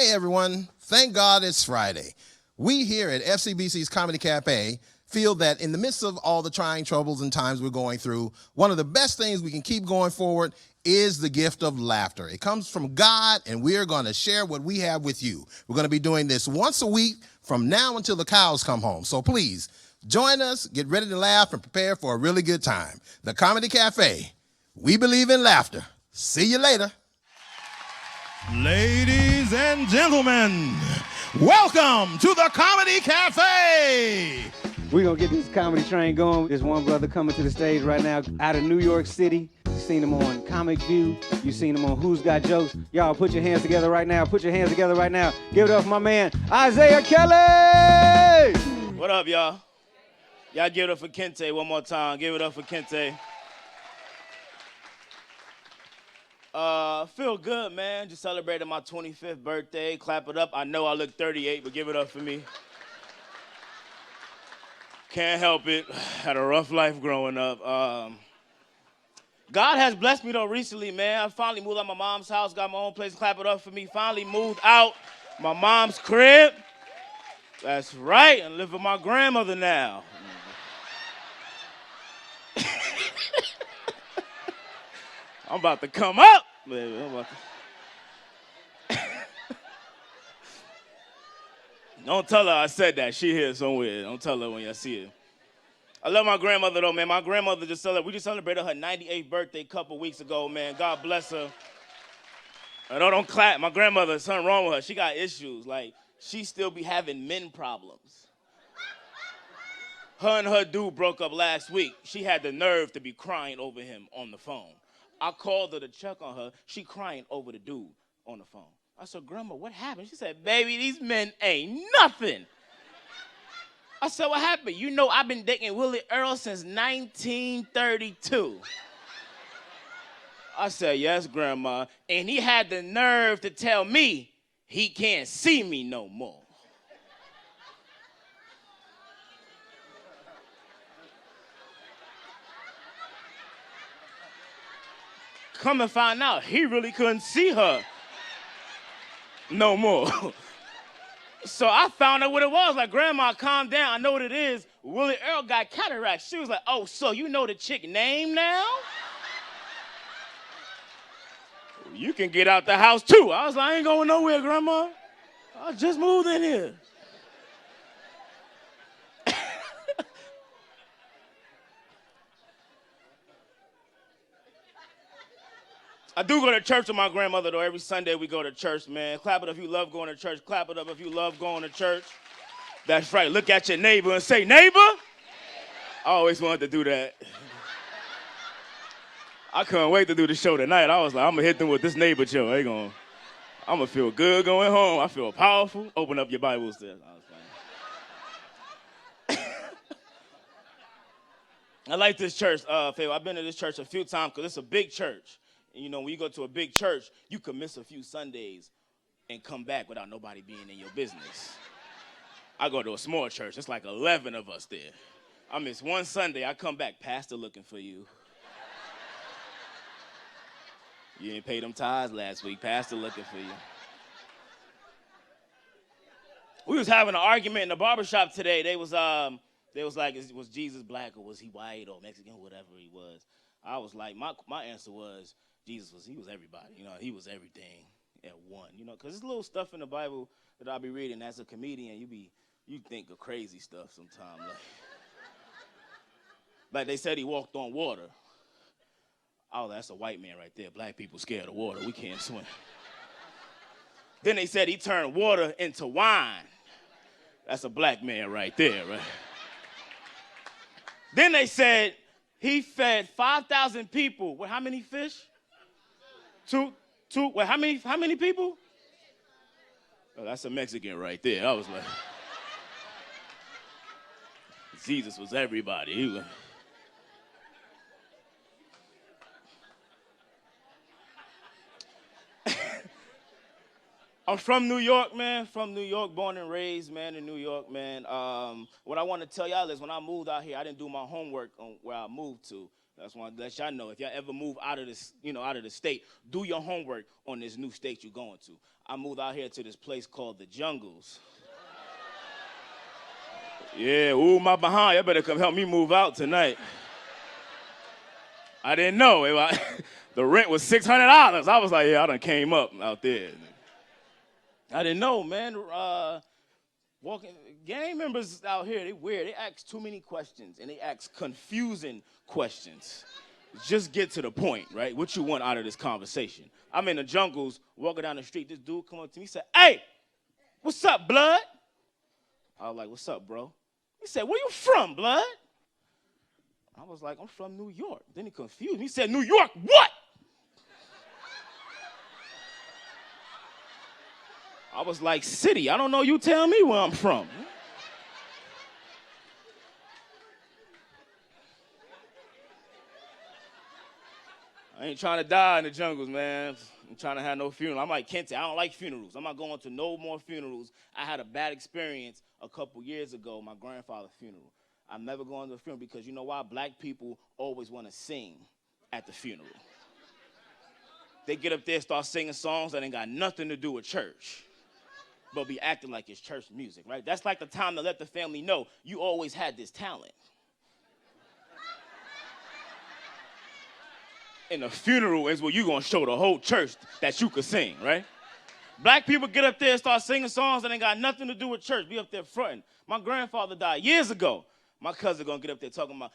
Hey, everyone. Thank God it's Friday. We here at FCBC's Comedy Café feel that in the midst of all the trying troubles and times we're going through, one of the best things we can keep going forward is the gift of laughter. It comes from God, and we're going to share what we have with you. We're going to be doing this once a week from now until the cows come home. So please, join us, get ready to laugh, and prepare for a really good time. The Comedy Café. We believe in laughter. See you later. Ladies and gentlemen, welcome to the Comedy Café. We're going to get this comedy train going. There's one brother coming to the stage right now out of New York City. You've seen him on Comic View. You've seen him on Who's Got Jokes. Y'all put your hands together right now. Put your hands together right now. Give it up for my man, Isaiah Kelly. What up, y'all? Y'all give it up for Kente one more time. Give it up for Kente. Feel good, man. Just celebrated my 25th birthday. Clap it up. I know I look 38, but give it up for me. Can't help it. Had a rough life growing up. God has blessed me, though, recently, man. I finally moved out of my mom's house, got my own place. Clap it up for me. Finally moved out my mom's crib. That's right. I live with my grandmother now. I'm about to come up, baby. Don't tell her I said that. She here somewhere. Don't tell her when you see her. I love my grandmother, though, man. My grandmother we just celebrated her 98th birthday a couple weeks ago, man. God bless her. And don't clap. My grandmother, something wrong with her. She got issues. Like, she still be having men problems. Her and her dude broke up last week. She had the nerve to be crying over him on the phone. I called her to check on her. She crying over the dude on the phone. I said, Grandma, what happened? She said, baby, these men ain't nothing. I said, what happened? You know I've been dating Willie Earl since 1932. I said, yes, Grandma. And he had the nerve to tell me he can't see me no more. Come and find out, he really couldn't see her no more. So I found out what it was. Like, Grandma, calm down. I know what it is. Willie Earl got cataracts. She was like, oh, so you know the chick name now? You can get out the house, too. I was like, I ain't going nowhere, Grandma. I just moved in here. I do go to church with my grandmother, though. Every Sunday we go to church, man. Clap it up if you love going to church. Clap it up if you love going to church. That's right. Look at your neighbor and say, neighbor? I always wanted to do that. I couldn't wait to do the show tonight. I was like, I'm going to hit them with this neighbor show. I'm going to feel good going home. I feel powerful. Open up your Bibles there. I like this church, Faye. I've been to this church a few times because it's a big church. And, you know, when you go to a big church, you could miss a few Sundays and come back without nobody being in your business. I go to a small church. It's like 11 of us there. I miss one Sunday. I come back, pastor looking for you. You didn't pay them tithes last week. Pastor looking for you. We was having an argument in the barbershop today. They was like, was Jesus black or was he white or Mexican, whatever he was. I was like, my answer was, he was everybody. You know, he was everything at one. You know, because there's little stuff in the Bible that I'll be reading as a comedian. You think of crazy stuff sometimes. Like they said he walked on water. Oh, that's a white man right there. Black people scared of water. We can't swim. Then they said he turned water into wine. That's a black man right there, right? Then they said he fed 5,000 people with how many fish? Two. Wait, how many people? Oh, that's a Mexican right there. I was like, Jesus was everybody. I'm from New York, man. From New York, born and raised, man, in New York, man. What I want to tell y'all is when I moved out here, I didn't do my homework on where I moved to. That's why I let y'all know. If y'all ever move out of this, out of the state, do your homework on this new state you're going to. I moved out here to this place called the Jungles. Yeah, ooh, my behind. Y'all better come help me move out tonight. I didn't know. The rent was $600. I was like, yeah, I done came up out there. I didn't know, man. Gang members out here, they weird. They ask too many questions, and they ask confusing questions. Just get to the point, right? What you want out of this conversation. I'm in the Jungles, walking down the street. This dude come up to me, said, hey, what's up, blood? I was like, what's up, bro? He said, where you from, blood? I was like, I'm from New York. Then he confused me. He said, New York what? I was like, city. I don't know. You tell me where I'm from. I ain't trying to die in the Jungles, man. I'm trying to have no funeral. I'm like Kente. I don't like funerals. I'm not going to no more funerals. I had a bad experience a couple years ago, my grandfather's funeral. I'm never going to a funeral because you know why? Black people always want to sing at the funeral. They get up there and start singing songs that ain't got nothing to do with church, but be acting like it's church music, right? That's like the time to let the family know you always had this talent. And the funeral is where you're going to show the whole church that you could sing, right? Black people get up there and start singing songs that ain't got nothing to do with church. Be up there fronting. My grandfather died years ago. My cousin going to get up there talking about,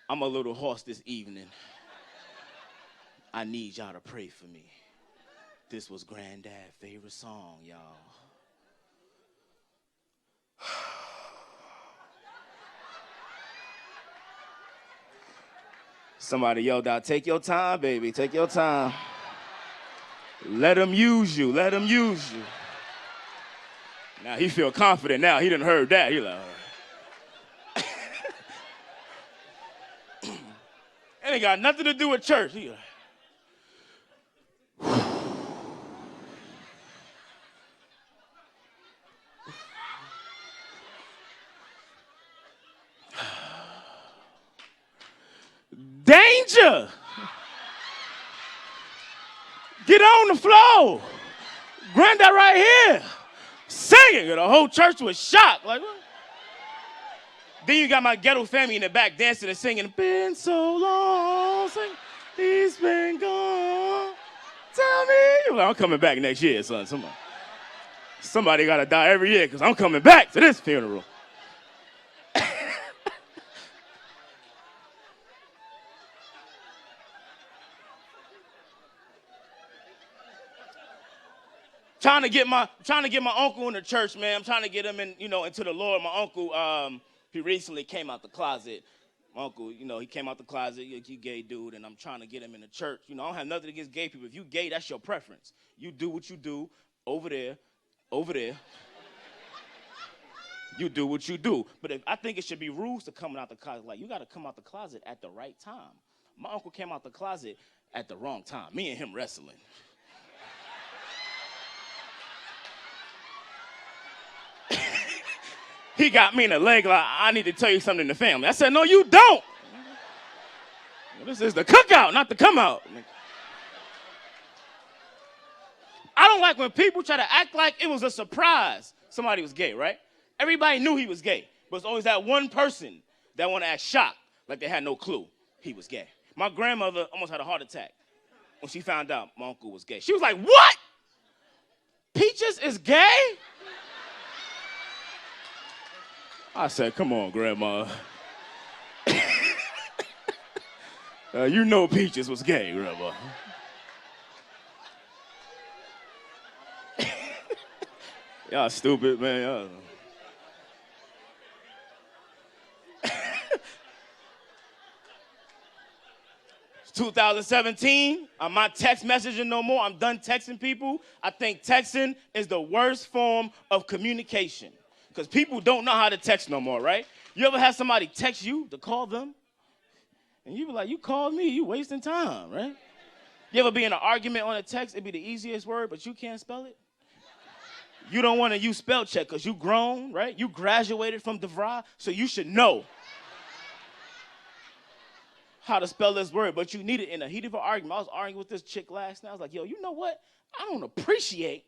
I'm a little hoarse this evening. I need y'all to pray for me. This was Granddad's favorite song, y'all. Somebody yelled out, take your time, baby, take your time. Let him use you, let him use you. Now he feel confident now, he done heard that, he like, all right. It ain't got nothing to do with church. He like, danger! Get on the floor. Granddad right here. Singing. The whole church was shocked. Like, what? Then you got my ghetto family in the back dancing and singing, been so long, sing, he's been gone. Tell me. Well, I'm coming back next year, son. Somebody got to die every year because I'm coming back to this funeral. Trying to get my uncle in the church, man. I'm trying to get him into the Lord. My uncle, he recently came out the closet. My uncle, he came out the closet. He gay dude, and I'm trying to get him in the church. I don't have nothing against gay people. If you gay, that's your preference. You do what you do over there. You do what you do. But I think it should be rules to coming out the closet. Like, you got to come out the closet at the right time. My uncle came out the closet at the wrong time. Me and him wrestling. He got me in the leg like, I need to tell you something in the family. I said, no, you don't. This is the cookout, not the come out. I don't like when people try to act like it was a surprise somebody was gay, right? Everybody knew he was gay, but it's always that one person that want to act shocked, like they had no clue he was gay. My grandmother almost had a heart attack when she found out my uncle was gay. She was like, what? Peaches is gay? I said, come on, Grandma. You know Peaches was gay, Grandma. Y'all stupid, man. Y'all. 2017, I'm not text messaging no more. I'm done texting people. I think texting is the worst form of communication because people don't know how to text no more, right? You ever have somebody text you to call them? And you be like, you called me, you wasting time, right? You ever be in an argument on a text, it'd be the easiest word, but you can't spell it? You don't want to use spell check because you grown, right? You graduated from DeVry, so you should know how to spell this word, but you need it in a heat of an argument. I was arguing with this chick last night. I was like, yo, you know what? I don't appreciate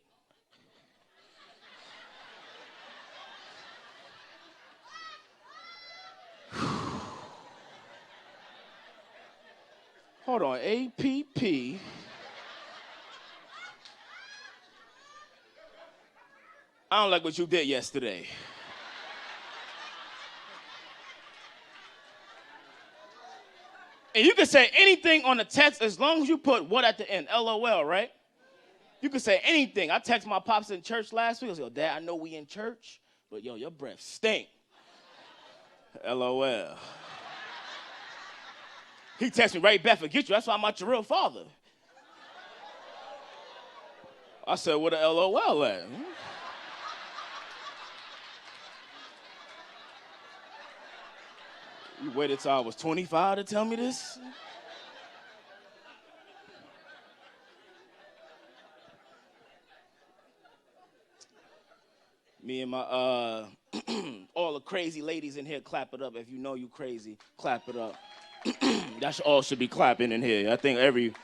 hold on, APP. I don't like what you did yesterday. And you can say anything on the text as long as you put what at the end, LOL, right? You can say anything. I texted my pops in church last week. I was like, yo, Dad, I know we in church, but yo, your breath stink. LOL. He texted me right back, forget you. That's why I'm not your real father. I said, where the LOL at? You waited till I was 25 to tell me this? Me and my, all the crazy ladies in here, clap it up. If you know you crazy, clap it up. That all should be clapping in here. I think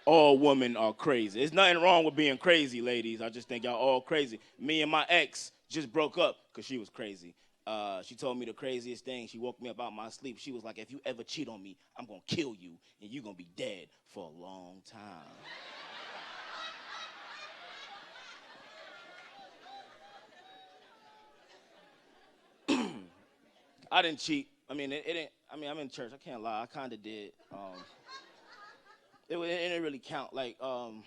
all women are crazy. There's nothing wrong with being crazy, ladies. I just think y'all all crazy. Me and my ex just broke up because she was crazy. She told me the craziest thing. She woke me up out my sleep. She was like, if you ever cheat on me, I'm going to kill you, and you're going to be dead for a long time. I didn't cheat. I mean, I'm in church. I can't lie. I kind of did. It didn't really count. Like, no,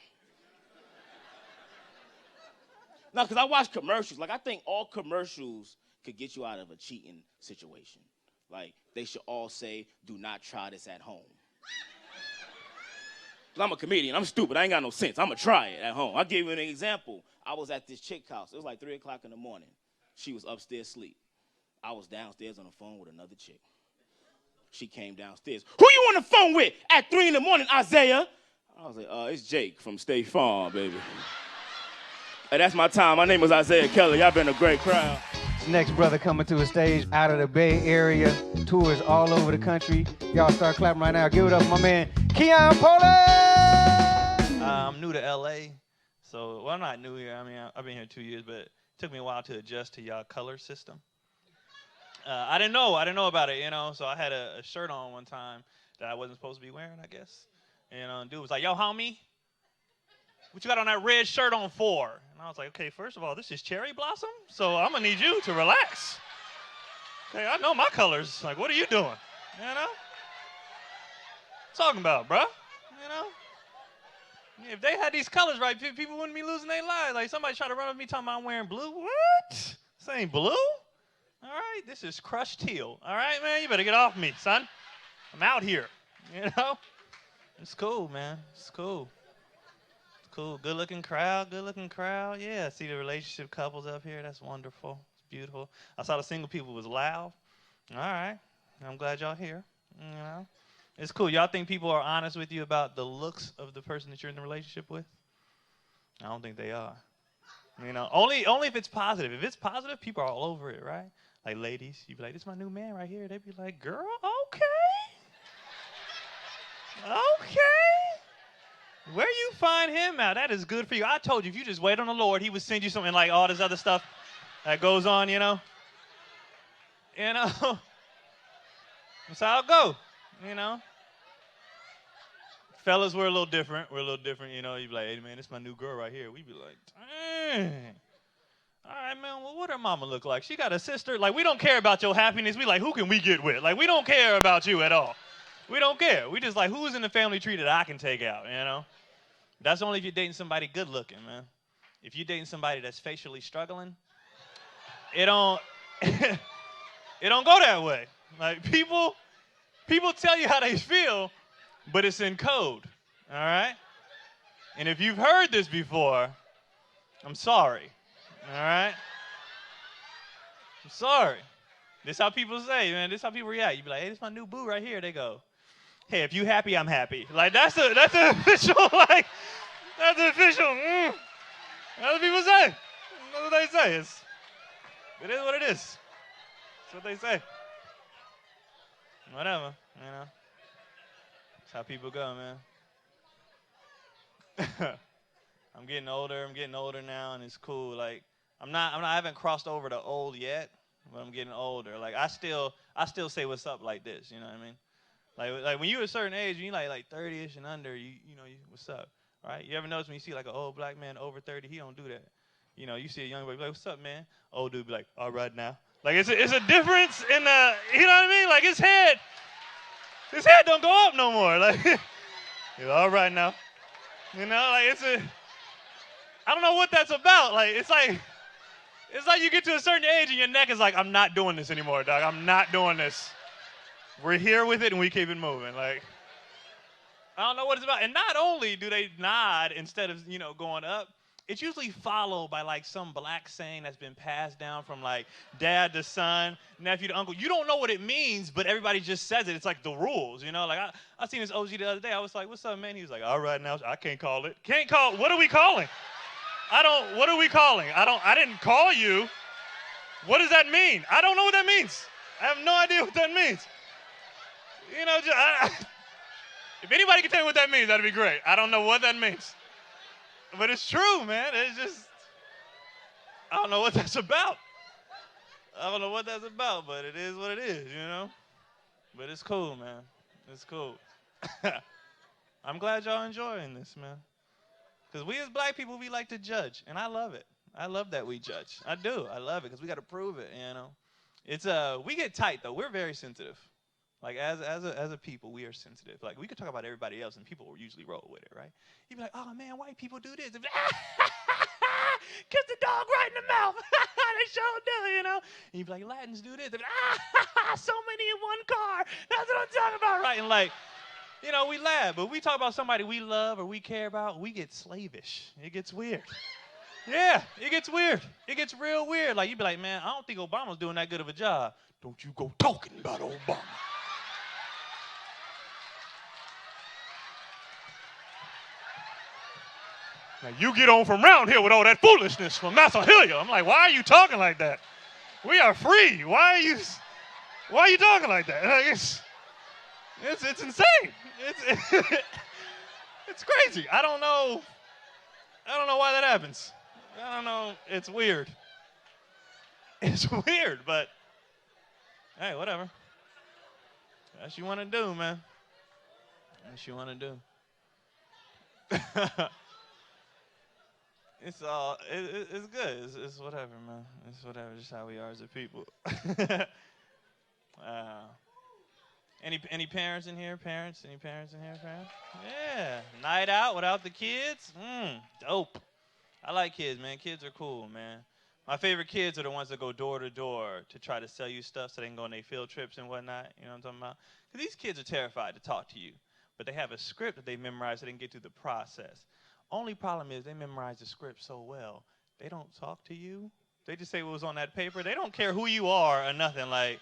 because I watch commercials. Like, I think all commercials could get you out of a cheating situation. Like, they should all say, do not try this at home. I'm a comedian. I'm stupid. I ain't got no sense. I'm going to try it at home. I'll give you an example. I was at this chick's house. It was like 3 o'clock in the morning. She was upstairs asleep. I was downstairs on the phone with another chick. She came downstairs. Who you on the phone with at 3 in the morning, Isaiah? I was like, it's Jake from State Farm, baby. Hey, that's my time. My name is Isaiah Kelly. Y'all been a great crowd. Next brother coming to a stage out of the Bay Area, tours all over the country. Y'all start clapping right now. Give it up for my man, Keon, Polo! I'm new to LA, so, well, I'm not new here. I mean, I've been here 2 years, but it took me a while to adjust to y'all color system. I didn't know about it, so I had a shirt on one time that I wasn't supposed to be wearing, I guess. And dude was like, yo, homie, what you got on that red shirt on for? And I was like, okay, first of all, this is cherry blossom, so I'm going to need you to relax. Okay, I know my colors. Like, what are you doing? Talking about, bro. If they had these colors right, people wouldn't be losing their lives. Like, somebody tried to run with me talking about I'm wearing blue. What? This ain't blue? All right, this is crushed teal. All right, man, you better get off me, son. I'm out here, It's cool, man. It's cool. It's cool. Good-looking crowd. Yeah, see the relationship couples up here. That's wonderful. It's beautiful. I saw the single people was loud. All right. I'm glad y'all here, It's cool. Y'all think people are honest with you about the looks of the person that you're in the relationship with? I don't think they are. Only if it's positive. If it's positive, people are all over it, right? Like, ladies, you be like, this is my new man right here. They be like, girl, okay. Where you find him at? That is good for you. I told you, if you just wait on the Lord, he would send you something like all this other stuff that goes on, That's how it go, Fellas, we're a little different. You be like, hey, man, this is my new girl right here. We be like, dang. All right, man, well, what her mama look like? She got a sister. Like, we don't care about your happiness. We like, who can we get with? Like, we don't care about you at all. We don't care. We just like, who's in the family tree that I can take out, That's only if you're dating somebody good looking, man. If you're dating somebody that's facially struggling, it don't go that way. Like, people tell you how they feel, but it's in code, all right? And if you've heard this before, I'm sorry, all right? I'm sorry. This is how people say, man. This is how people react. You be like, hey, this is my new boo right here. They go, hey, if you happy, I'm happy. Like, that's the official, like, that's the official, That's what people say. That's what they say. It is what it is. That's what they say. Whatever, you know. That's how people go, man. I'm getting older now, and it's cool. Like, I haven't crossed over to old yet, but I'm getting older. Like, I still say what's up like this, you know what I mean? Like when you a certain age, when you like 30ish and under, you know, what's up, right? You ever notice when you see like an old black man over 30, he don't do that. You know, you see a young boy be like, what's up, man? Old dude be like, all right now. Like, it's a difference in the, you know what I mean? Like, his head don't go up no more. Like, he's all right now. You know, like, I don't know what that's about. Like, it's like you get to a certain age and your neck is like, I'm not doing this anymore, dog. I'm not doing this. We're here with it and we keep it moving. Like, I don't know what it's about. And not only do they nod instead of, you know, going up, it's usually followed by like some black saying that's been passed down from like dad to son, nephew to uncle. You don't know what it means, but everybody just says it. It's like the rules, you know? Like I seen this OG the other day. I was like, what's up, man? He was like, all right now. I can't call it. Can't call. What are we calling? What are we calling? I didn't call you. What does that mean? I don't know what that means. I have no idea what that means. You know, if anybody can tell me what that means, that'd be great. I don't know what that means. But it's true, man. It's just, I don't know what that's about. I don't know what that's about, but it is what it is, you know? But it's cool, man. It's cool. I'm glad y'all enjoying this, man. Because we as black people, we like to judge, and I love it. I love that we judge. I do. I love it because we got to prove it, you know? It's we get tight, though. We're very sensitive. Like, as a people, we are sensitive. Like, we could talk about everybody else, and people will usually roll with it, right? You'd be like, oh, man, white people do this. They'd be like, kiss the dog right in the mouth. They sure do, you know? And you'd be like, Latins do this. They'd be like, so many in one car. That's what I'm talking about, right? And, like, you know, we laugh. But we talk about somebody we love or we care about, we get slavish. It gets weird. Yeah, it gets weird. It gets real weird. Like, you'd be like, man, I don't think Obama's doing that good of a job. Don't you go talking about Obama. Now, you get on from around here with all that foolishness from Massahilia. I'm like, why are you talking like that? We are free. Why are you talking like that? Like, it's insane. It's crazy. I don't know why that happens. I don't know. It's weird. It's weird, but hey, whatever. That's what you want to do, man. That's what you want to do. It's good. It's whatever, man. It's whatever. Just how we are as a people. Any parents in here? Parents? Any parents in here? Parents? Yeah. Night out without the kids? Dope. I like kids, man. Kids are cool, man. My favorite kids are the ones that go door to door to try to sell you stuff so they can go on their field trips and whatnot. You know what I'm talking about? Because these kids are terrified to talk to you, but they have a script that they memorize so they can get through the process. Only problem is they memorize the script so well, they don't talk to you. They just say what was on that paper. They don't care who you are or nothing. Like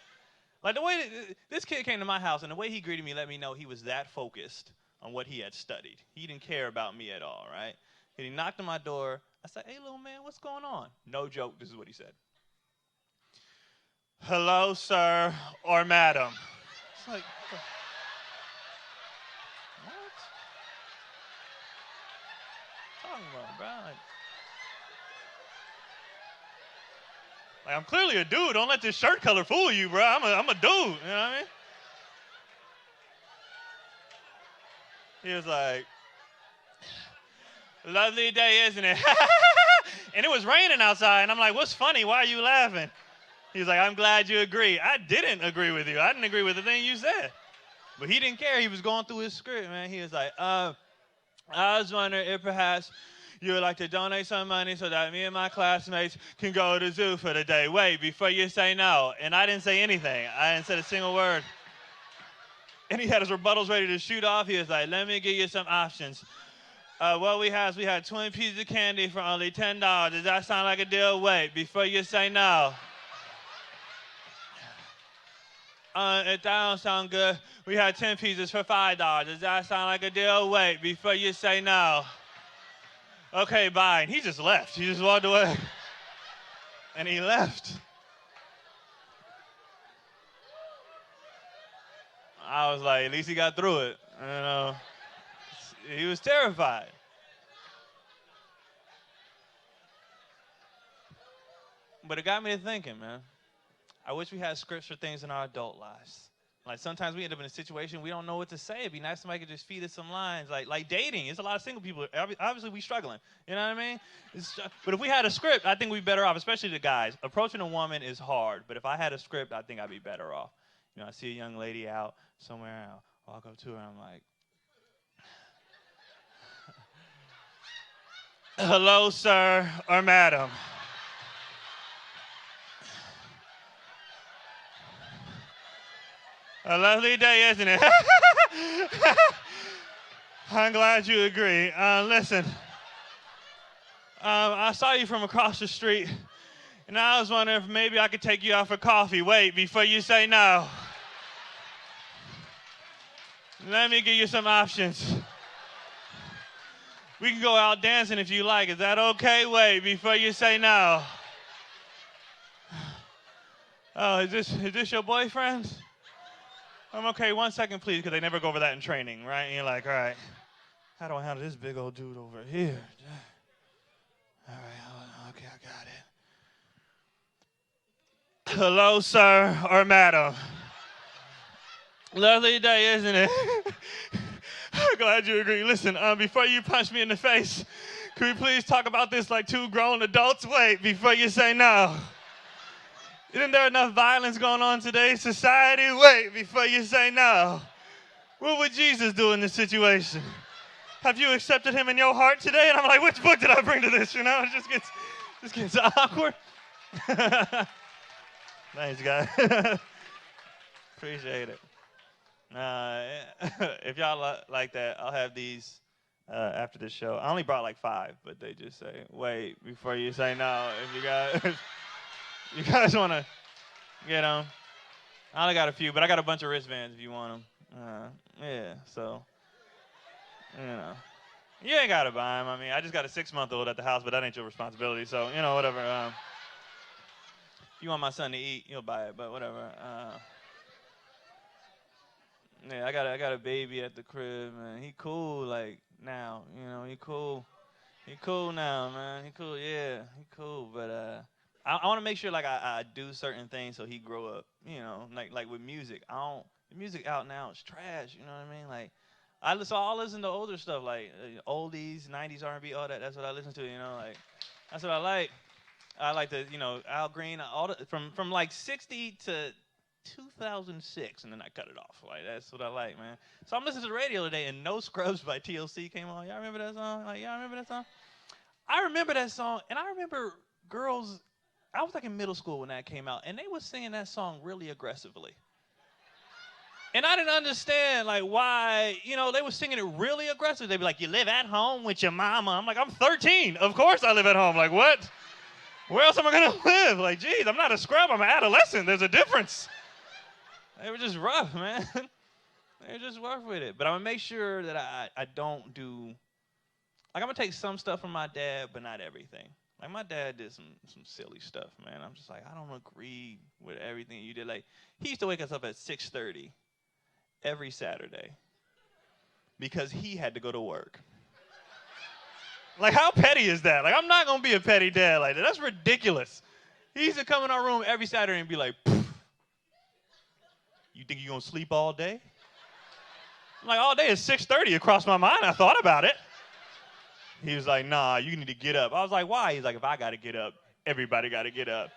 the way this kid came to my house and the way he greeted me let me know he was that focused on what he had studied. He didn't care about me at all, right? And he knocked on my door. I said, hey, little man, what's going on? No joke, this is what he said. Hello, sir, or madam. It's like, what? Talking about, bro? Like, I'm clearly a dude. Don't let this shirt color fool you, bro. I'm a dude. You know what I mean? He was like, lovely day, isn't it? And it was raining outside. And I'm like, what's funny? Why are you laughing? He was like, I'm glad you agree. I didn't agree with you. I didn't agree with the thing you said. But he didn't care. He was going through his script, man. He was like, I was wondering if perhaps you would like to donate some money so that me and my classmates can go to the zoo for the day. Wait, before you say no. And I didn't say anything. I didn't say a single word. And he had his rebuttals ready to shoot off. He was like, let me give you some options. What we had 20 pieces of candy for only $10. Does that sound like a deal? Wait, before you say no. If that don't sound good, we had 10 pieces for $5. Does that sound like a deal? Wait, before you say no. Okay, bye. And he just left. He just walked away. And he left. I was like, at least he got through it. You know, he was terrified. But it got me to thinking, man. I wish we had scripts for things in our adult lives. Like sometimes we end up in a situation we don't know what to say. It'd be nice if somebody could just feed us some lines. Like dating, it's a lot of single people. Obviously, we struggling. You know what I mean? But if we had a script, I think we'd be better off, especially the guys. Approaching a woman is hard, but if I had a script, I think I'd be better off. You know, I see a young lady out somewhere, I'll walk up to her, and I'm like, hello, sir or madam. A lovely day, isn't it? I'm glad you agree. Listen, I saw you from across the street, and I was wondering if maybe I could take you out for coffee. Wait, before you say no. Let me give you some options. We can go out dancing if you like. Is that okay? Wait, before you say no. Oh, is this your boyfriend? I'm okay, 1 second, please, because they never go over that in training, right? And you're like, all right, how do I handle this big old dude over here? All right, hold on. Okay, I got it. Hello, sir or madam. Lovely day, isn't it? I'm glad you agree. Listen, before you punch me in the face, can we please talk about this like two grown adults? Wait, before you say no. Isn't there enough violence going on in today's society? Wait, before you say no. What would Jesus do in this situation? Have you accepted him in your heart today? And I'm like, which book did I bring to this? You know, it just gets awkward. Thanks, guys. Appreciate it. If y'all like that, I'll have these after the show. I only brought like 5, but they just say, wait, before you say no. If you guys want to get them. I only got a few, but I got a bunch of wristbands if you want them. Yeah, so, you know. You ain't got to buy them. I mean, I just got a 6-month-old at the house, but that ain't your responsibility. So, you know, whatever. If you want my son to eat, you'll buy it, but whatever. Yeah, I got a baby at the crib, man. He cool, like, now. You know, he cool. He cool now, man. He cool, yeah. He cool, but, I want to make sure like I do certain things so he grow up, you know, like with music. The music out now is trash, you know what I mean? Like I'll listen to older stuff like oldies, 90s R&B, all that. That's what I listen to, you know, like that's what I like. I like the, you know, Al Green, all the, from like 60 to 2006, and then I cut it off. Like that's what I like, man. So I'm listening to the radio today, and No Scrubs by TLC came on. Y'all remember that song? Like y'all remember that song? I remember that song, and I remember girls. I was like in middle school when that came out, and they were singing that song really aggressively. And I didn't understand, like, why, you know, they were singing it really aggressive. They'd be like, you live at home with your mama. I'm like, I'm 13. Of course I live at home. Like, what? Where else am I going to live? Like, geez, I'm not a scrub. I'm an adolescent. There's a difference. They were just rough, man. They were just rough with it. But I'm going to make sure that I don't do, like, I'm going to take some stuff from my dad, but not everything. Like, my dad did some silly stuff, man. I'm just like, I don't agree with everything you did. Like, he used to wake us up at 6:30 every Saturday because he had to go to work. Like, how petty is that? Like, I'm not going to be a petty dad like that. That's ridiculous. He used to come in our room every Saturday and be like, you think you're going to sleep all day? I'm like, all day is 6:30 across my mind. I thought about it. He was like, nah, you need to get up. I was like, why? He's like, if I got to get up, everybody got to get up.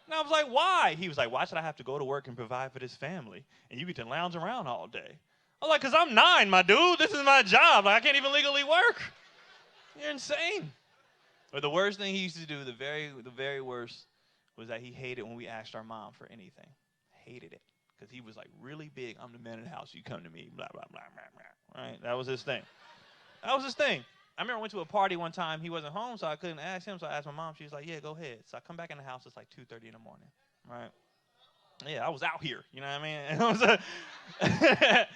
And I was like, why? He was like, why should I have to go to work and provide for this family? And you get to lounge around all day. I was like, because I'm 9, my dude. This is my job. Like, I can't even legally work. You're insane. But the worst thing he used to do, the very worst, was that he hated when we asked our mom for anything. Hated it. Because he was like really big. I'm the man in the house. You come to me. Blah, blah, blah, blah, blah. Right? That was his thing. That was his thing. I remember I went to a party one time. He wasn't home, so I couldn't ask him. So I asked my mom. She was like, yeah, go ahead. So I come back in the house. It's like 2:30 in the morning. Right? Yeah, I was out here. You know what I mean?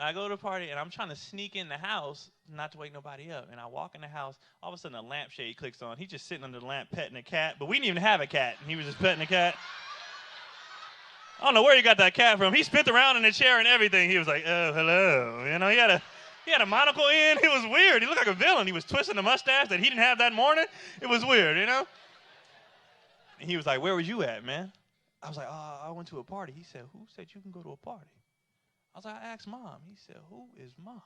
I go to the party, and I'm trying to sneak in the house not to wake nobody up. And I walk in the house. All of a sudden, a lampshade clicks on. He's just sitting under the lamp petting a cat. But we didn't even have a cat, and he was just petting a cat. I don't know where he got that cat from. He spit around in the chair and everything. He was like, oh, hello. You know, he had a monocle in. It was weird. He looked like a villain. He was twisting the mustache that he didn't have that morning. It was weird, you know? And he was like, where was you at, man? I was like, I went to a party. He said, who said you can go to a party? I was like, I asked Mom. He said, who is Mom?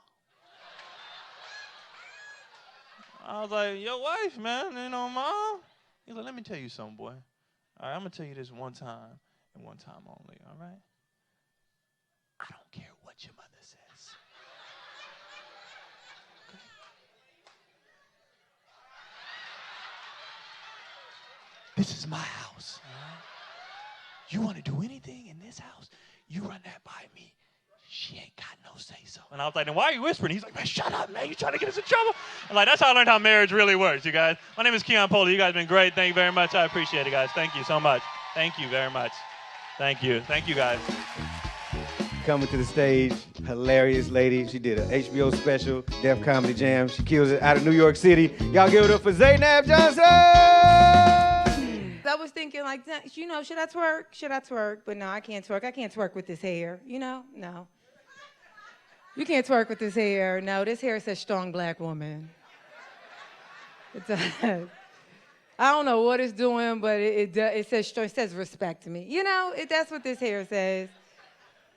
I was like, your wife, man, you know, Mom. He's like, let me tell you something, boy. All right, I'm going to tell you this one time and one time only, all right? I don't care what your mother says. Okay? This is my house, all right? You want to do anything in this house, you run that by me. She ain't got no say-so. And I was like, then why are you whispering? He's like, man, shut up, man. You trying to get us in trouble? I'm like, that's how I learned how marriage really works, you guys. My name is Keon Polo. You guys have been great. Thank you very much. I appreciate it, guys. Thank you so much. Thank you very much. Thank you. Thank you, guys. Coming to the stage, hilarious lady. She did an HBO special, Def Comedy Jam. She kills it out of New York City. Y'all give it up for Zaynab Johnson! I was thinking, like, you know, should I twerk? Should I twerk? But no, I can't twerk. I can't twerk with this hair, you know? No. You can't twerk with this hair. No, this hair says strong black woman. It does. I don't know what it's doing, but it says respect me. You know, that's what this hair says.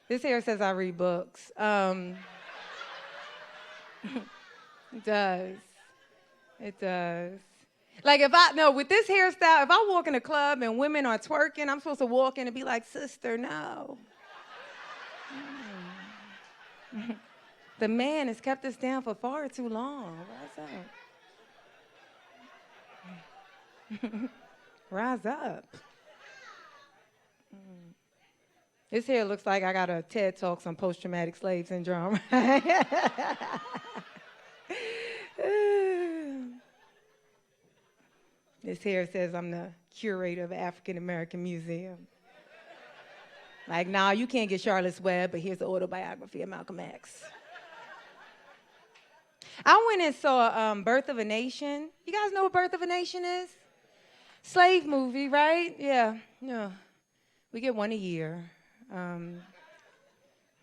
This hair says I read books. It does. It does. Like with this hairstyle, if I walk in a club and women are twerking, I'm supposed to walk in and be like, sister, no. The man has kept us down for far too long. Rise up. Rise up. This hair looks like I got a TED Talks on post-traumatic slave syndrome. This hair says I'm the curator of African American Museum. Like, nah, you can't get Charlotte's Web, but here's the autobiography of Malcolm X. I went and saw Birth of a Nation. You guys know what Birth of a Nation is? Slave movie, right? Yeah. We get one a year.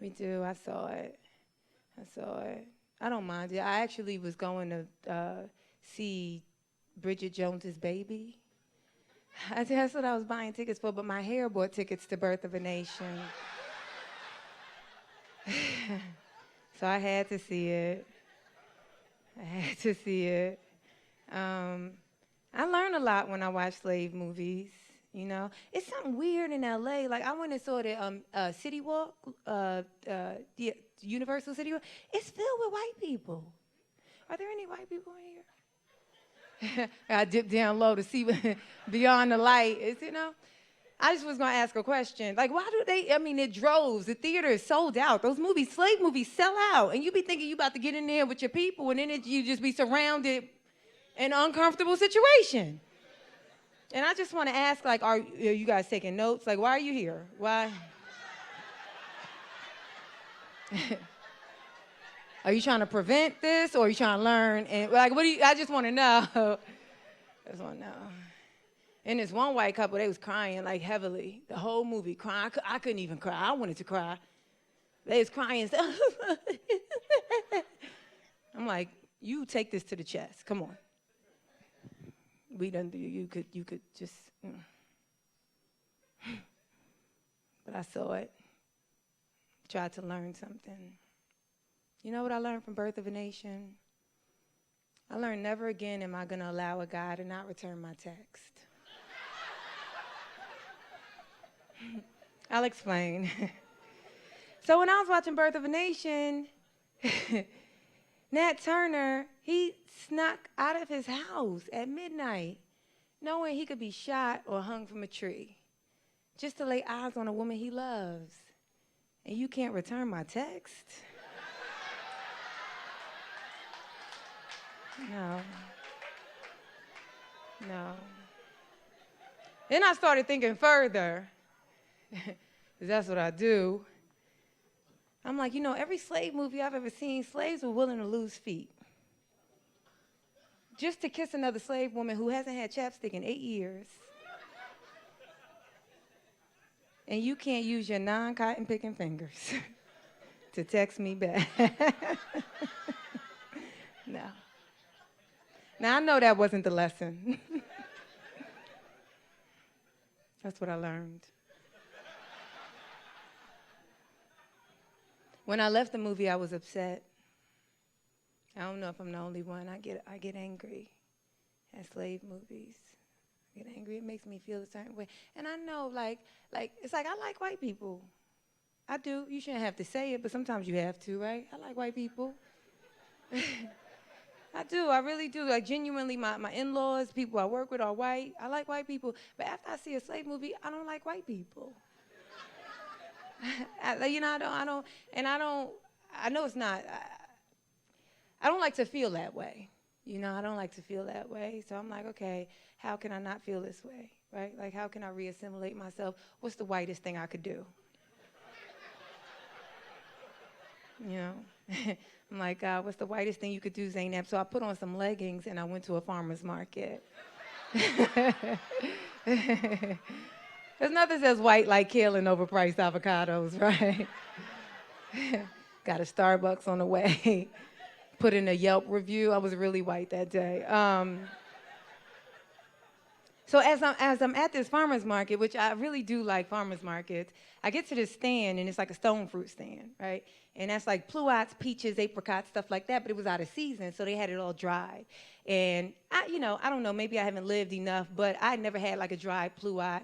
We do. I saw it. I don't mind it. I actually was going to see Bridget Jones's Baby. That's what I was buying tickets for, but my hair bought tickets to Birth of a Nation. So I had to see it. I learn a lot when I watch slave movies, you know. It's something weird in LA. Like, I went and saw the City Walk, Universal City Walk. It's filled with white people. Are there any white people in here? I dipped down low to see beyond the light. You know, I just was going to ask a question. Like, why do they, it droves. The theater is sold out. Those movies, slave movies, sell out. And you be thinking you about to get in there with your people, and then you just be surrounded in an uncomfortable situation. And I just want to ask, like, are you guys taking notes? Like, why are you here? Why? Are you trying to prevent this, or are you trying to learn? And like, I just want to know. I just want to know. And this one white couple, they was crying like heavily. The whole movie, crying. I couldn't even cry. I wanted to cry. They was crying. I'm like, you take this to the chest. Come on. You could just. But I saw it. Tried to learn something. You know what I learned from Birth of a Nation? I learned never again am I going to allow a guy to not return my text. I'll explain. So when I was watching Birth of a Nation, Nat Turner, he snuck out of his house at midnight, knowing he could be shot or hung from a tree, just to lay eyes on a woman he loves. And you can't return my text? No. Then I started thinking further, because that's what I do. I'm like, every slave movie I've ever seen, slaves were willing to lose feet just to kiss another slave woman who hasn't had chapstick in 8 years. And you can't use your non-cotton picking fingers to text me back. No. Now, I know that wasn't the lesson. That's what I learned. When I left the movie, I was upset. I don't know if I'm the only one. I get angry at slave movies. I get angry. It makes me feel a certain way. And I know, it's like I like white people. I do. You shouldn't have to say it, but sometimes you have to, right? I like white people. I do. I really do. Like, genuinely, my in-laws, people I work with are white. I like white people. But after I see a slave movie, I don't like white people. I know it's not. I don't like to feel that way. I don't like to feel that way. So I'm like, okay, how can I not feel this way, right? Like, how can I reassimilate myself? What's the whitest thing I could do? I'm like, what's the whitest thing you could do, Zaynab? So I put on some leggings and I went to a farmer's market. There's nothing says white like kale and overpriced avocados, right? Got a Starbucks on the way. Put in a Yelp review. I was really white that day. So as I'm at this farmer's market, which I really do like farmer's markets, I get to this stand, and it's like a stone fruit stand, right? And that's like pluots, peaches, apricots, stuff like that, but it was out of season, so they had it all dried. And I don't know, maybe I haven't lived enough, but I never had like a dried pluot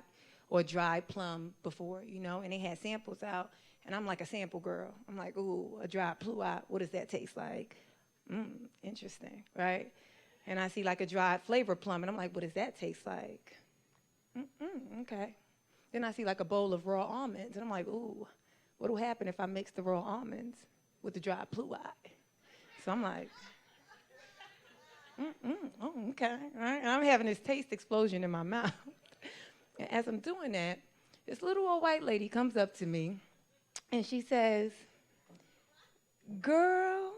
or dried plum before, and they had samples out, and I'm like a sample girl. I'm like, ooh, a dried pluot, what does that taste like? Interesting, right? And I see like a dried flavor plum, and I'm like, what does that taste like? Okay. Then I see like a bowl of raw almonds, and I'm like, ooh, what will happen if I mix the raw almonds with the dried pluot? So I'm like, oh, okay, all right. And I'm having this taste explosion in my mouth. And as I'm doing that, this little old white lady comes up to me, and she says, girl,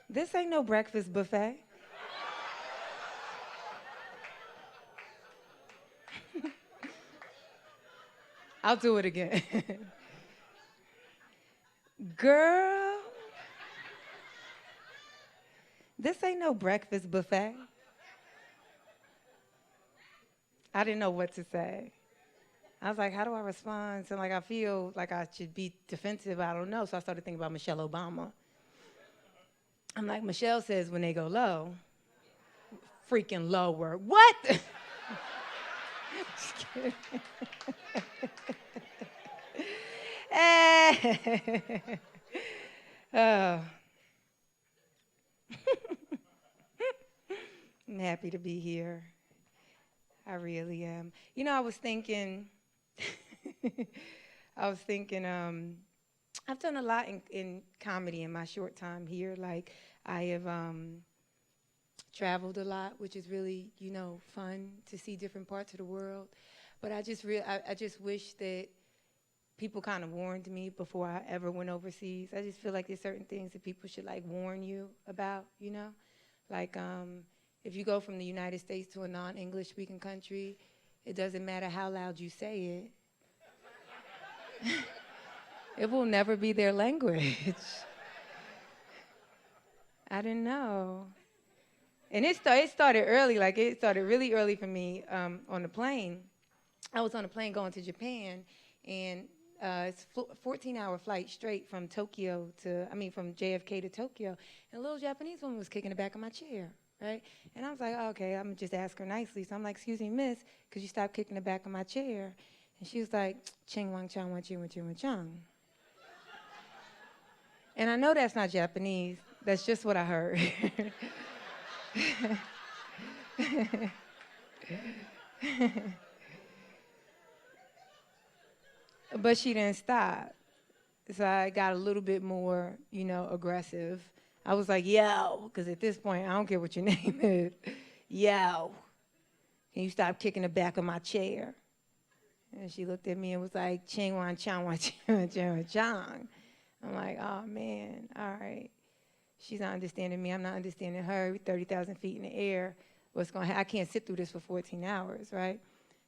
this ain't no breakfast buffet. I'll do it again. Girl, this ain't no breakfast buffet. I didn't know what to say. I was like, how do I respond? So I feel like I should be defensive. I don't know. So I started thinking about Michelle Obama. I'm like, Michelle says when they go low, freaking lower. What? Just kidding. Oh. I'm happy to be here. I really am. I was thinking, I've done a lot in comedy in my short time here. Like, I have traveled a lot, which is really, fun to see different parts of the world. But I just wish that people kind of warned me before I ever went overseas. I just feel like there's certain things that people should warn you about, Like, if you go from the United States to a non-English speaking country, it doesn't matter how loud you say it. It will never be their language. I didn't know. And it started early, it started really early for me on the plane. I was on a plane going to Japan, and it's a 14-hour flight straight from from JFK to Tokyo. And a little Japanese woman was kicking the back of my chair, right? And I was like, oh, okay, I'm just ask her nicely. So I'm like, excuse me, miss, could you stop kicking the back of my chair? And she was like, ching wang chang wang ching wang ching wang chang. And I know that's not Japanese. That's just what I heard. But she didn't stop. So I got a little bit more, aggressive. I was like, yo, because at this point, I don't care what your name is. Yo, can you stop kicking the back of my chair? And she looked at me and was like, ching wan chang wan chang chang. I'm like, oh man, all right. She's not understanding me. I'm not understanding her. 30,000 feet in the air. What's going to happen? I can't sit through this for 14 hours, right?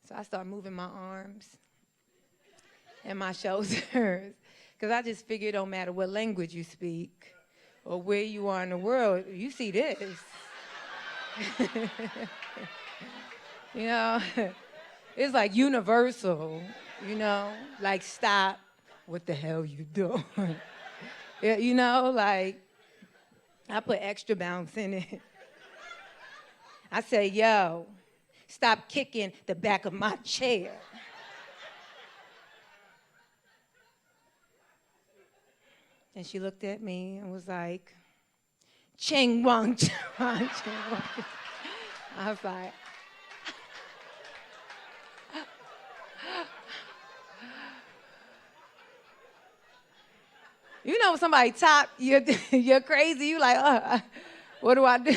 So I start moving my arms and my shoulders because I just figure it don't matter what language you speak or where you are in the world, you see this. You know, it's like universal, you know, like stop, what the hell you doing? Yeah, you know, like I put extra bounce in it. I say, yo, stop kicking the back of my chair. And she looked at me and was like, ching wong, ching wong, ching wong. I was like, you know, when somebody top, you're crazy. You like, what do I do?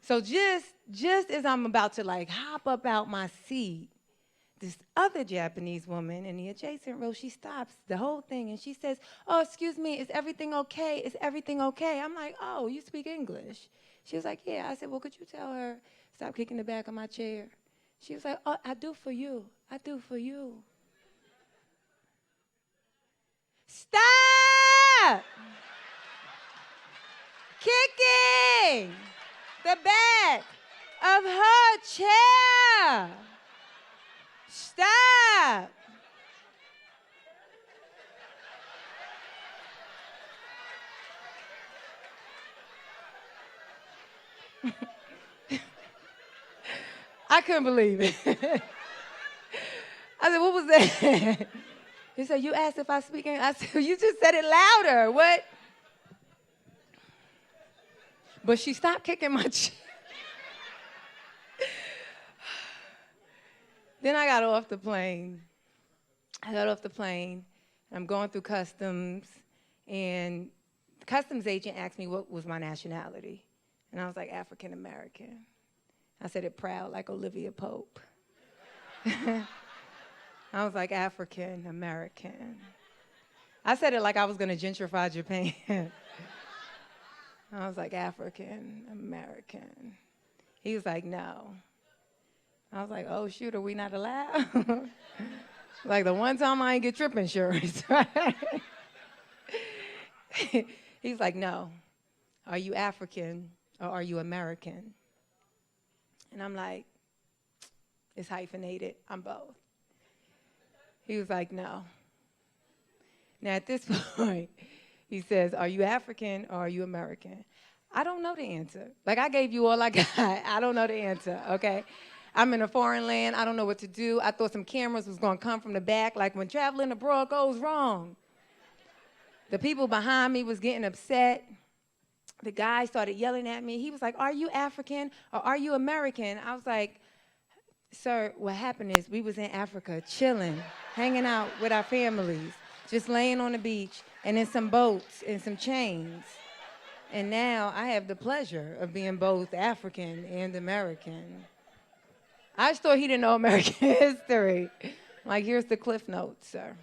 So just as I'm about to like hop up out my seat, this other Japanese woman in the adjacent row, she stops the whole thing and she says, oh, excuse me, is everything okay? Is everything okay? I'm like, oh, you speak English? She was like, yeah. I said, well, could you tell her, stop kicking the back of my chair? She was like, oh, I do for you. I do for you. Stop kicking the back of her chair. Stop. I couldn't believe it. I said, what was that? He said, you asked if I speak English. I said, you just said it louder. What? But she stopped kicking my chair. Then I got off the plane. I'm going through customs, and the customs agent asked me what was my nationality. And I was like, African American. I said it proud like Olivia Pope. I was like, African American. I said it like I was going to gentrify Japan. I was like, African American. He was like, no. I was like, oh, shoot, are we not allowed? Like the one time I ain't get trip insurance, right? He's like, no. Are you African or are you American? And I'm like, it's hyphenated. I'm both. He was like, no. Now, at this point, he says, are you African or are you American? I don't know the answer. Like, I gave you all I got. I don't know the answer, okay? I'm in a foreign land. I don't know what to do. I thought some cameras was going to come from the back, like when traveling abroad goes wrong. The people behind me was getting upset. The guy started yelling at me. He was like, are you African or are you American? I was like, sir, what happened is we was in Africa chilling, hanging out with our families, just laying on the beach and in some boats and some chains. And now I have the pleasure of being both African and American. I just thought he didn't know American history. Like, here's the Cliff Notes, sir.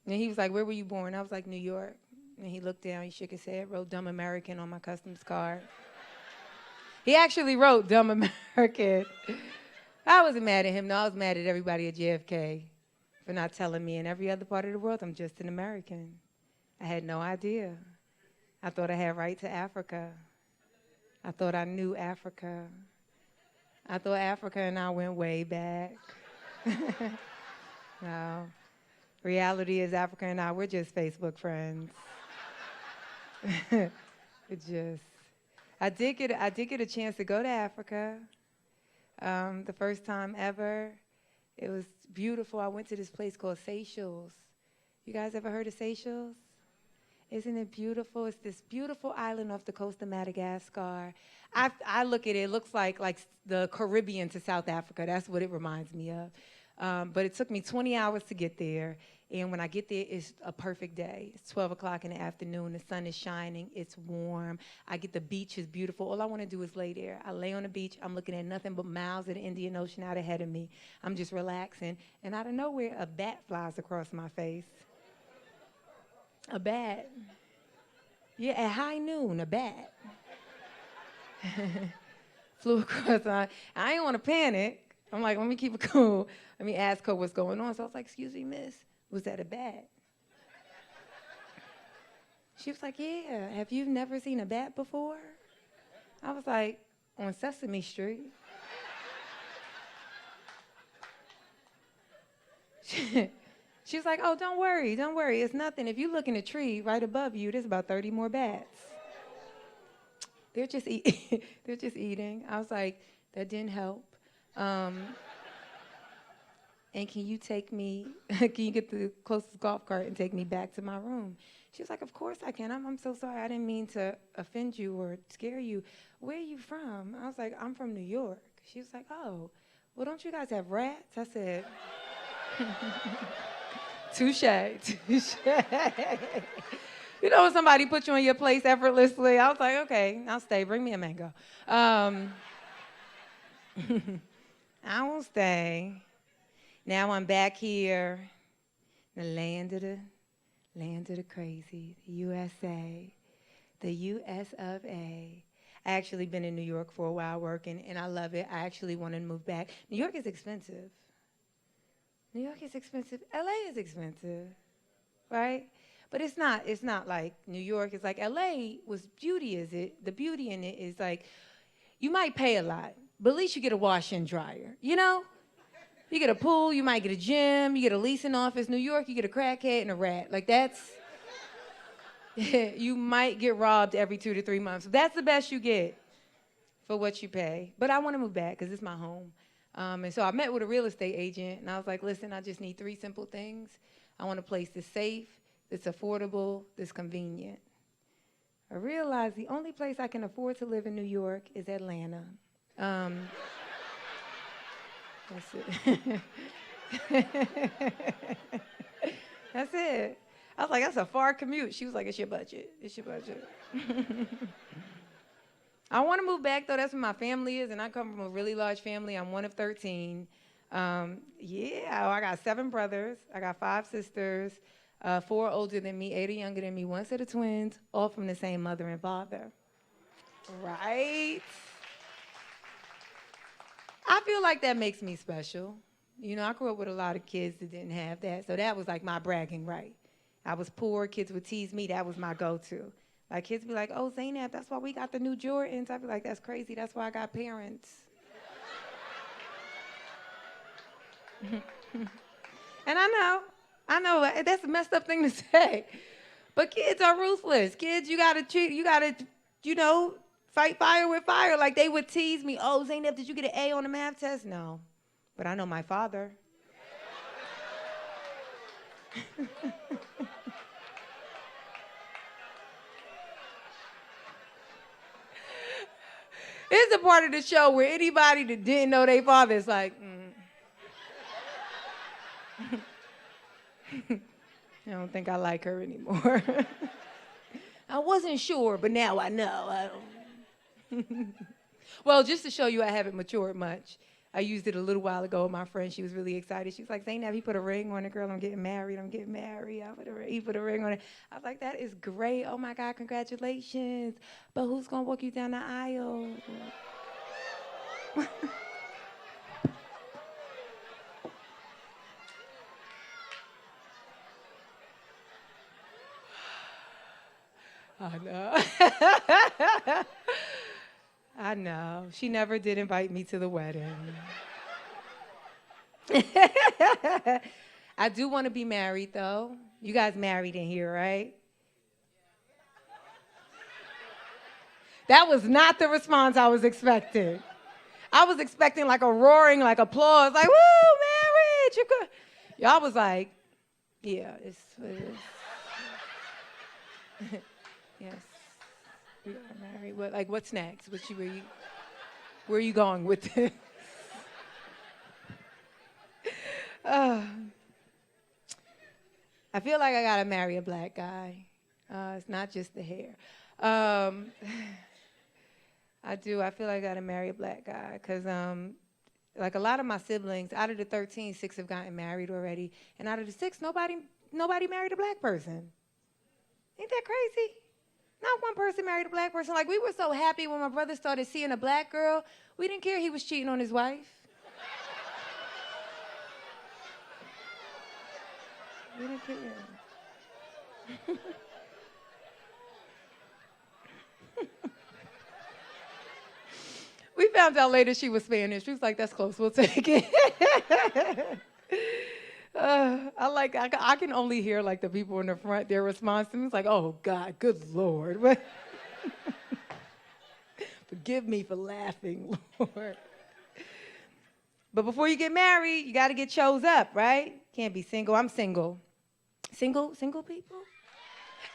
And he was like, where were you born? I was like, New York. And he looked down, he shook his head, wrote dumb American on my customs card. He actually wrote dumb American. I wasn't mad at him, no, I was mad at everybody at JFK for not telling me in every other part of the world I'm just an American. I had no idea. I thought I had right to Africa. I thought I knew Africa. I thought Africa and I went way back. No. Reality is Africa and I, we're just Facebook friends. I did get a chance to go to Africa. The first time ever. It was beautiful. I went to this place called Seychelles. You guys ever heard of Seychelles? Isn't it beautiful? It's this beautiful island off the coast of Madagascar. I look at it, it looks like the Caribbean to South Africa. That's what it reminds me of. But it took me 20 hours to get there. And when I get there, it's a perfect day. It's 12 o'clock in the afternoon. The sun is shining. It's warm. I get the beach is beautiful. All I want to do is lay there. I lay on the beach. I'm looking at nothing but miles of the Indian Ocean out ahead of me. I'm just relaxing. And out of nowhere, a bat flies across my face. A bat. Yeah, at high noon, a bat. Flew across. I ain't want to panic. I'm like, let me keep it cool. Let me ask her what's going on. So I was like, excuse me, miss. Was that a bat? She was like, yeah. Have you never seen a bat before? I was like, on Sesame Street. She was like, oh, don't worry. It's nothing. If you look in the tree right above you, there's about 30 more bats. They're just eating. I was like, that didn't help. And can you take me, can you get the closest golf cart and take me back to my room? She was like, of course I can. I'm so sorry. I didn't mean to offend you or scare you. Where are you from? I was like, I'm from New York. She was like, oh, well, don't you guys have rats? I said, touche. You know when somebody put you on your place effortlessly? I was like, okay, I'll stay. Bring me a mango. I won't stay. Now I'm back here, in the land of the crazy, the USA, the US of A. I actually been in New York for a while working, and I love it. I actually want to move back. New York is expensive. New York is expensive. LA is expensive, right? But it's not like New York. It's like LA was beauty, is it? The beauty in it is like, you might pay a lot, but at least you get a washer and dryer, you know? You get a pool, you might get a gym, you get a leasing office. New York, you get a crackhead and a rat. Like that's, you might get robbed every 2 to 3 months. That's the best you get for what you pay. But I want to move back because it's my home. And so I met with a real estate agent and I was like, listen, I just need 3 simple things. I want a place that's safe, that's affordable, that's convenient. I realized the only place I can afford to live in New York is Atlanta. That's it. That's it. I was like, that's a far commute. She was like, it's your budget. It's your budget. I want to move back, though. That's where my family is, and I come from a really large family. I'm one of 13. I got 7 brothers. I got 5 sisters, 4 older than me, 8 are younger than me, 1 set of twins, all from the same mother and father. Right? I feel like that makes me special. You know, I grew up with a lot of kids that didn't have that, so that was like my bragging right. I was poor, kids would tease me, that was my go-to. Like kids be like, oh, Zaynab, that's why we got the new Jordans. I'd be like, that's crazy, that's why I got parents. And I know, that's a messed up thing to say. But kids are ruthless. Kids, you gotta, fight fire with fire. Like they would tease me, oh, Zaynab, did you get an A on the math test? No, but I know my father. It's a part of the show where anybody that didn't know their father is like, I don't think I like her anymore. I wasn't sure, but now I know. Well, just to show you I haven't matured much, I used it a little while ago with my friend. She was really excited. She was like, Zaynab, he put a ring on it, girl. I'm getting married. He put a ring on it. I was like, that is great. Oh, my God, congratulations. But who's going to walk you down the aisle? I know. I know. She never did invite me to the wedding. I do want to be married, though. You guys married in here, right? That was not the response I was expecting. I was expecting like a roaring, like applause, like, woo, marriage. Y'all was like, yeah, it's yes. We are married. What's next? Where are you going with this? I feel like I gotta marry a black guy. It's not just the hair. I do. I feel like I gotta marry a black guy because, like a lot of my siblings, out of the 13, 6 have gotten married already, and out of the 6, nobody married a black person. Ain't that crazy? Not one person married a black person. Like, we were so happy when my brother started seeing a black girl. We didn't care he was cheating on his wife. We didn't care. We found out later she was Spanish. She was like, that's close, we'll take it. I can only hear like the people in the front, their response to me. It's like, oh God, good Lord. Forgive me for laughing, Lord. But before you get married, you gotta get chose up, right? Can't be single. I'm single. Single people?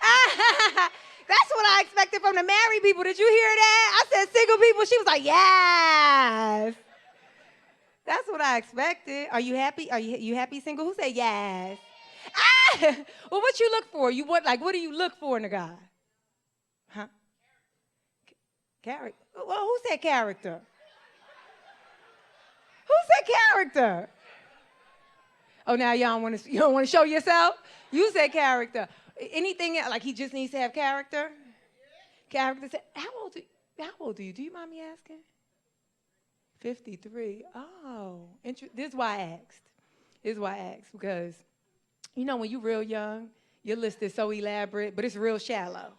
That's what I expected from the married people. Did you hear that? I said single people. She was like, yes. That's what I expected. Are you happy? Are you happy single? Who said yes? Well, what you look for? What do you look for in a guy? Huh? Character. Well, who said character? Who said character? Oh, now you don't want to show yourself? You said character. Anything like he just needs to have character? Character. How old are you? Do you mind me asking? 53. Oh, this is why I asked. This is why I asked because, you know, when you're real young, your list is so elaborate, but it's real shallow.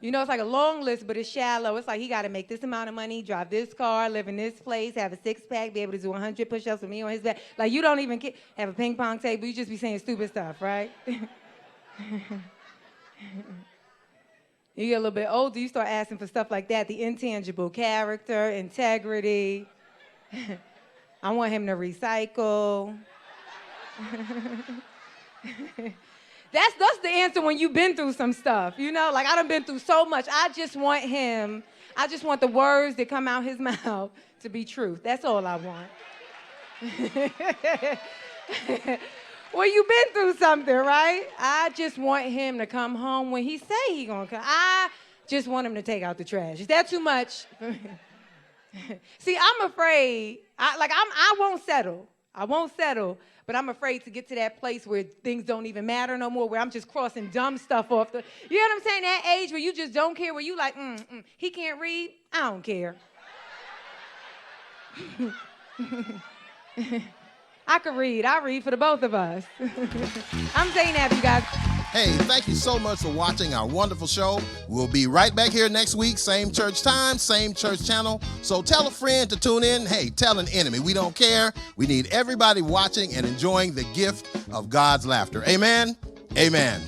You know, it's like a long list, but it's shallow. It's like he got to make this amount of money, drive this car, live in this place, have a six-pack, be able to do 100 push-ups with me on his back. Like, you don't even have a ping pong table. You just be saying stupid stuff, right? You get a little bit older, you start asking for stuff like that, the intangible character, integrity. I want him to recycle. That's the answer when you've been through some stuff, you know? Like, I done been through so much. I just want the words that come out his mouth to be truth. That's all I want. Well, you've been through something, right? I just want him to come home when he say he gonna come. I just want him to take out the trash. Is that too much? See, I'm afraid. I won't settle. I won't settle, but I'm afraid to get to that place where things don't even matter no more, where I'm just crossing dumb stuff off the, you know what I'm saying? That age where you just don't care, where you like, he can't read, I don't care. I can read. I read for the both of us. I'm Zaynab, you guys. Hey, thank you so much for watching our wonderful show. We'll be right back here next week, same church time, same church channel. So tell a friend to tune in. Hey, tell an enemy. We don't care. We need everybody watching and enjoying the gift of God's laughter. Amen. Amen.